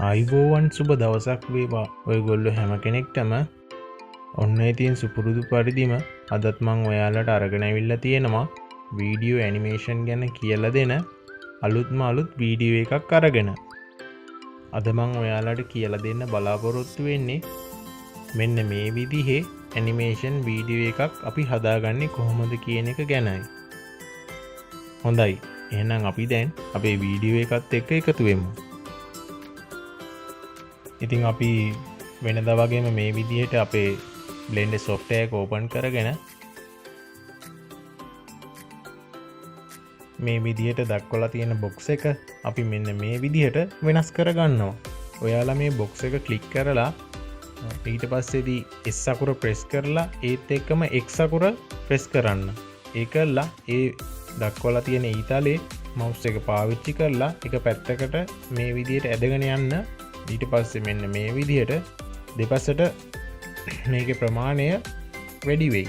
අයිබෝවන් සුබ දවසක් වේවා ඔයගොල්ලෝ හැම කෙනෙක්ටම. ඔන්න ඉතින් සුපුරුදු පරිදිම අදත් මං ඔයාලට අරගෙන ඇවිල්ලා තියෙනවා වීඩියෝ ඇනිමේෂන් ගැන කියලා දෙන අලුත්ම අලුත් වීඩියෝ එකක් අරගෙන. අද මං ඔයාලට කියලා දෙන්න බලාපොරොත්තු වෙන්නේ මෙන්න මේ විදිහේ ඇනිමේෂන් වීඩියෝ එකක් අපි හදාගන්නේ කොහොමද කියන එක ගැනයි. හොඳයි, එහෙනම් අපි දැන් අපේ වීඩියෝ එකත් එක්ක එකතු වෙමු. ඉතින් අපි වෙනදා වගේම මේ විදිහට අපේ Blender software එක open කරගෙන මේ විදිහට දක්වලා තියෙන box එක අපි මෙන්න මේ විදිහට වෙනස් කරගන්නවා. ඔයාලා මේ box එක click කරලා ඊට පස්සේදී S අකුර press කරලා ඒත් එක්කම X අකුර press කරන්න. ඒකලා ඒ දක්වලා තියෙන ඊතලේ mouse එක පාවිච්චි කරලා එක පැත්තකට මේ විදිහට ඇදගෙන යන්න. ඊට පස්සේ මෙන්න මේ විදිහට දෙපසට මේකේ ප්‍රමාණය වැඩි වෙයි.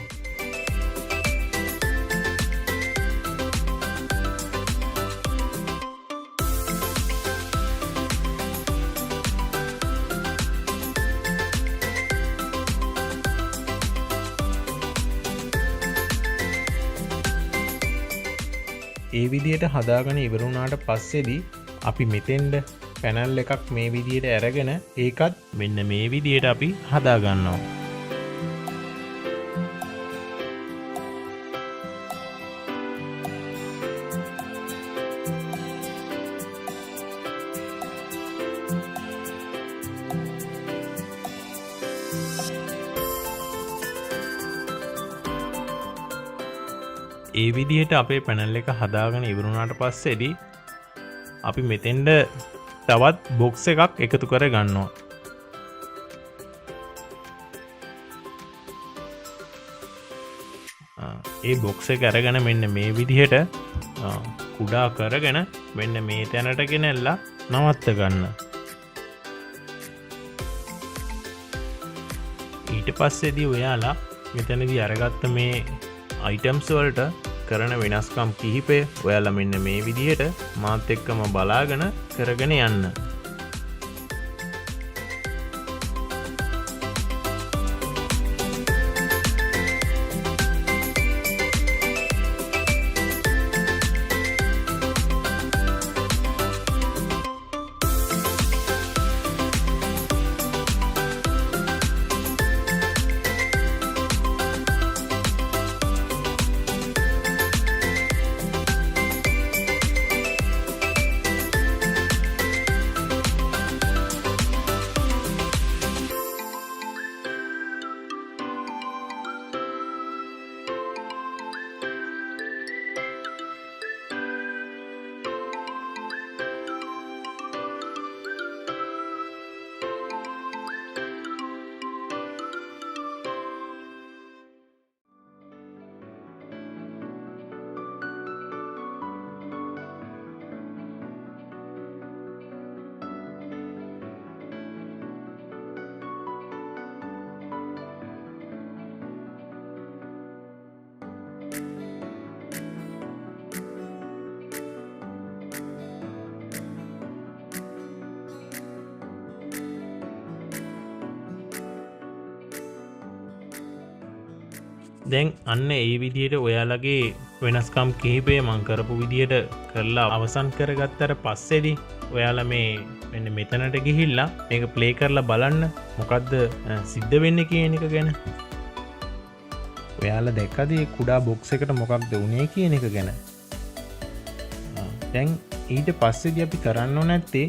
ඒ විදිහට හදාගෙන ඉවර වුණාට පස්සේදී අපි මෙතෙන්ද පැනල් එකක් මේ විදිහට අරගෙන ඒකත් මෙන්න මේ විදිහට අපි හදා ගන්නවා. ඒ විදිහට අපේ පැනල් එක හදාගෙන ඉවරුණාට පස්සේදී අපි මෙතෙන්ද තවත් බොක්ස් එකක් එකතු කර ගන්නවා. ඒ බොක්ස් එක අරගෙන මෙන්න මේ විදිහට කුඩා කරගෙන මෙන්න මේ තැනට ගෙනල්ලා නවත්ත ගන්න. ඊට පස්සේදී ඔයාලා මෙතනදී අරගත්ත මේ අයිටම්ස් වලට කරන වෙනස්කම් කිහිපය ඔයාලා මෙන්න මේ විදිහට මාත් එක්කම බලාගෙන කරගෙන යන්න. දැන් අන්න ඒ විදිහට ඔයාලගේ වෙනස්කම් කිහිපය මං කරපු විදිහට කරලා අවසන් කරගත්තට පස්සේදී ඔයාලා මේ මෙන්න මෙතනට ගිහිල්ලා මේක ප්ලේ කරලා බලන්න මොකද්ද සිද්ධ වෙන්නේ කියන එක ගැන. ඔයාලා දැක්කද මේ කුඩා බොක්ස් එකට මොකක්ද උනේ කියන එක ගැන. දැන් ඊට පස්සේදී අපි කරන්න ඕන නැත්තේ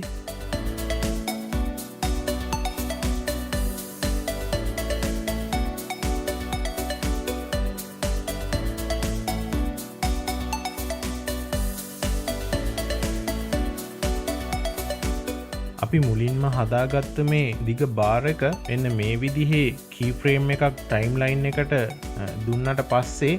අපි මුලින්ම හදාගත්ත මේ දිග බාර් එක මෙන්න මේ විදිහේ කී ෆ්‍රේම් එකක් ටයිම්ලයින් එකට දුන්නට පස්සේ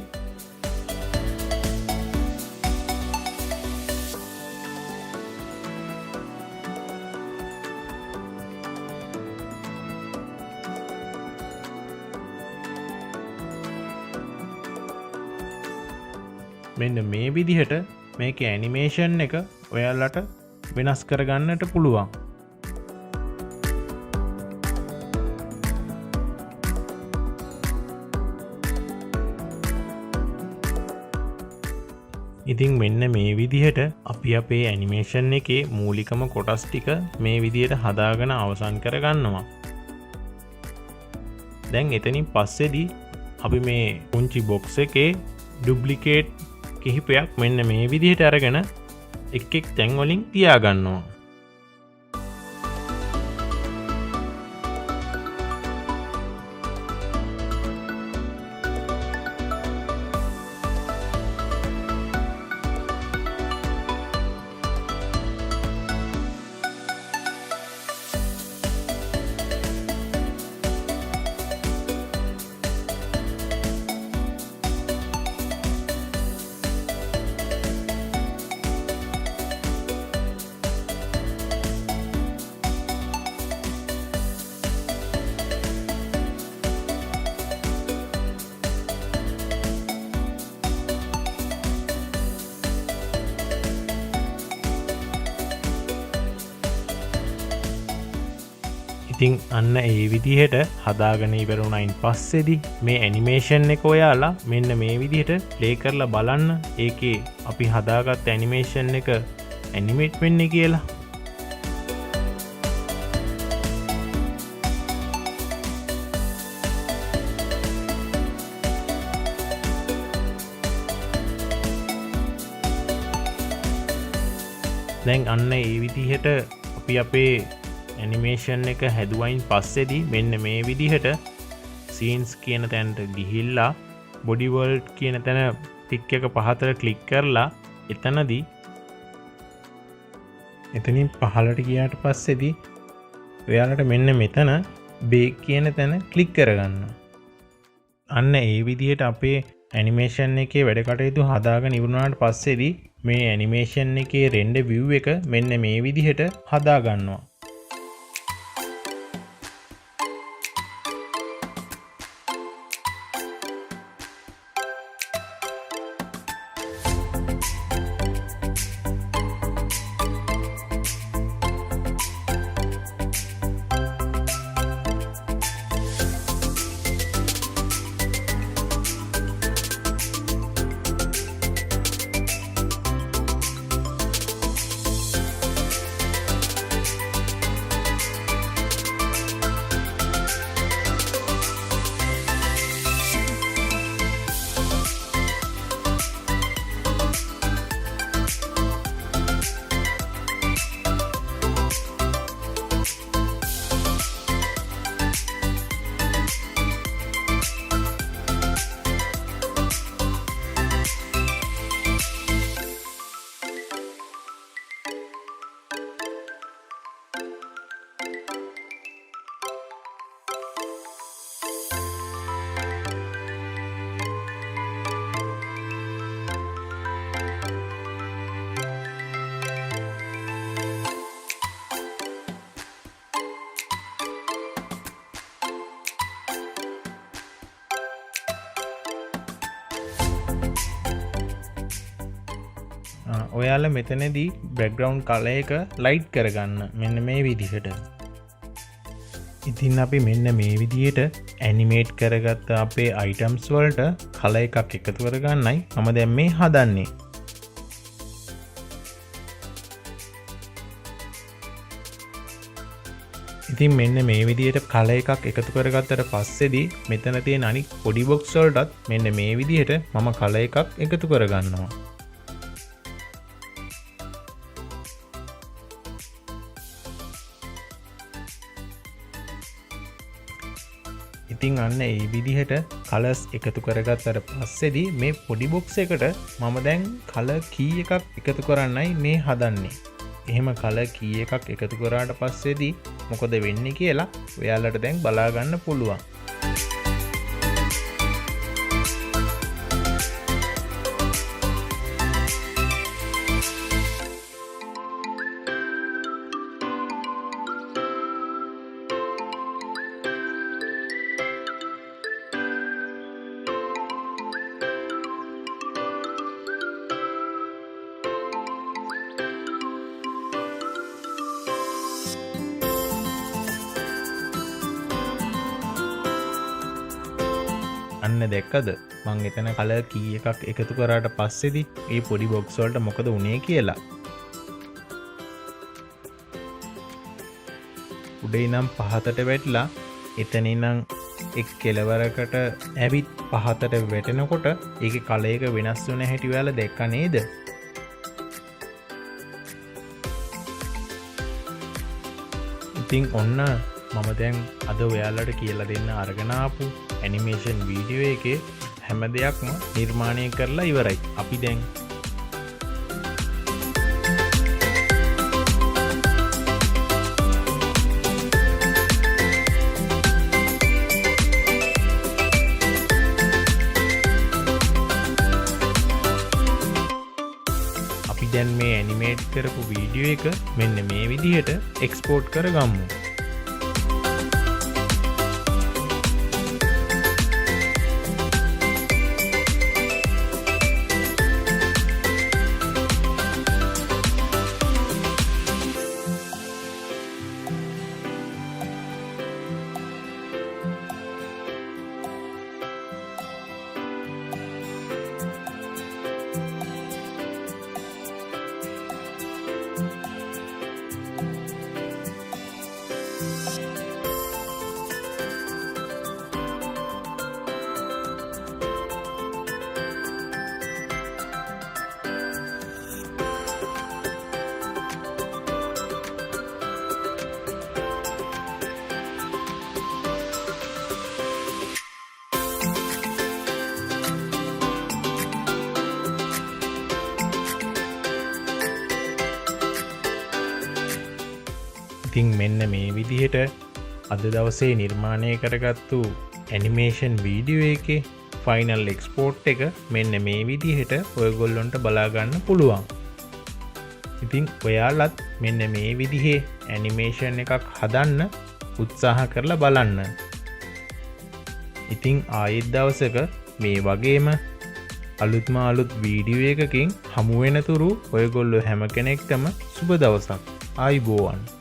මෙන්න මේ විදිහට මේකේ ඇනිමේෂන් එක ඔයාලට වෙනස් කරගන්නට පුළුවන්. ඉතින් මෙන්න මේ විදිහට අපි අපේ ඇනිමේෂන් එකේ මූලිකම කොටස් ටික මේ විදිහට හදාගෙන අවසන් කරගන්නවා. දැන් එතනින් පස්සේදී අපි මේ පුංචි බොක්ස් එකේ ඩුප්ලිකේට් කිහිපයක් මෙන්න මේ විදිහට අරගෙන එක් එක් තැන් වලින් තියාගන්නවා. ඉතින් අන්න ඒ විදිහට හදාගෙන ඉවරුණයින් පස්සේදී මේ ඇනිමේෂන් එක ඔයාලා මෙන්න මේ විදිහට ප්ලේ කරලා බලන්න ඒකේ අපි හදාගත්ත ඇනිමේෂන් එක ඇනිමේට් වෙන්නේ කියලා. දැන් අන්න ඒ විදිහට අපි අපේ ඇනිමේෂන් එක හැදුවයින් පස්සේදී මෙන්න මේ විදිහට සීන්ස් කියන තැනට ගිහිල්ලා බොඩි වර්ල්ඩ් කියන තැන ටික් එක පහතට ක්ලික් කරලා එතනින් පහළට ගියාට පස්සේදී ඔයාලට මෙන්න මෙතන බේක් කියන තැන ක්ලික් කරගන්න. අන්න ඒ විදිහට අපේ ඇනිමේෂන් එකේ වැඩ කටයුතු හදාගෙන ඉවරුනාට පස්සේදී මේ ඇනිමේෂන් එකේ රෙන්ඩර් view එක මෙන්න මේ විදිහට හදා ගන්නවා. ඔයාල මෙතනදී බෑග්ග්‍රවුන්ඩ් කලර් එක ලයිට් කරගන්න මෙන්න මේ විදිහට. ඉතින් අපි මෙන්න මේ විදිහට ඇනිමේට් කරගත්ත අපේ අයිටම්ස් වලට කලර් එකක් එකතු කරගන්නයි මම දැන් මේ හදන්නේ. ඉතින් මෙන්න මේ විදිහට කලර් එකක් එකතු කරගත්තට පස්සේදී මෙතන තියෙන අනිත් පොඩි බොක්ස් වලටත් මෙන්න මේ විදිහට මම කලර් එකක් එකතු කරගන්නවා. ඉතින් අන්න ඒ විදිහට කලර්ස් එකතු කරගත්තට පස්සේදී මේ පොඩි බොක්ස් එකට මම දැන් කලර් කී එකක් එකතු කරන්නයි මේ හදන්නේ. එහෙම කලර් කී එකක් එකතු කරාට පස්සේදී මොකද වෙන්නේ කියලා ඔයාලට දැන් බලා ගන්න පුළුවන්. අන්න දැක්කද මං එතන කලර් කී එකක් එකතු කරාට පස්සේදී ඒ පොඩි බොක්ස් වලට මොකද වුනේ කියලා. උඩේ ඉඳන් පහතට වැටිලා එතන ඉඳන් එක් කෙලවරකට ඇවිත් පහතට වැටෙනකොට ඒකේ කලයක වෙනස් වෙන හැටි ඔයාලා දැක්කා නේද? ඉතින් ඔන්න මම දැන් අද ඔයාලට කියලා දෙන්න අරගෙන ආපු ඇනිමේෂන් වීඩියෝ එකේ හැම දෙයක්ම නිර්මාණය කරලා ඉවරයි. අපි දැන් දැන් මේ ඇනිමේට් කරපු වීඩියෝ එක මෙන්න මේ විදිහට එක්ස්පෝර්ට් කරගමු. ඉතින් මෙන්න මේ විදිහට අද දවසේ නිර්මාණය කරගත්තු ඇනිමේෂන් වීඩියෝ එකේ ෆයිනල් එක්ස්පෝර්ට් එක මෙන්න මේ විදිහට ඔයගොල්ලොන්ට බලා ගන්න පුළුවන්. ඉතින් ඔයාලත් මෙන්න මේ විදිහේ ඇනිමේෂන් එකක් හදන්න උත්සාහ කරලා බලන්න. ඉතින් ආයෙත් දවසක මේ වගේම අලුත්ම අලුත් වීඩියෝ එකකින් හමු වෙනතුරු ඔයගොල්ලෝ හැම කෙනෙක්ටම සුබ දවසක්. ආයුබෝවන්.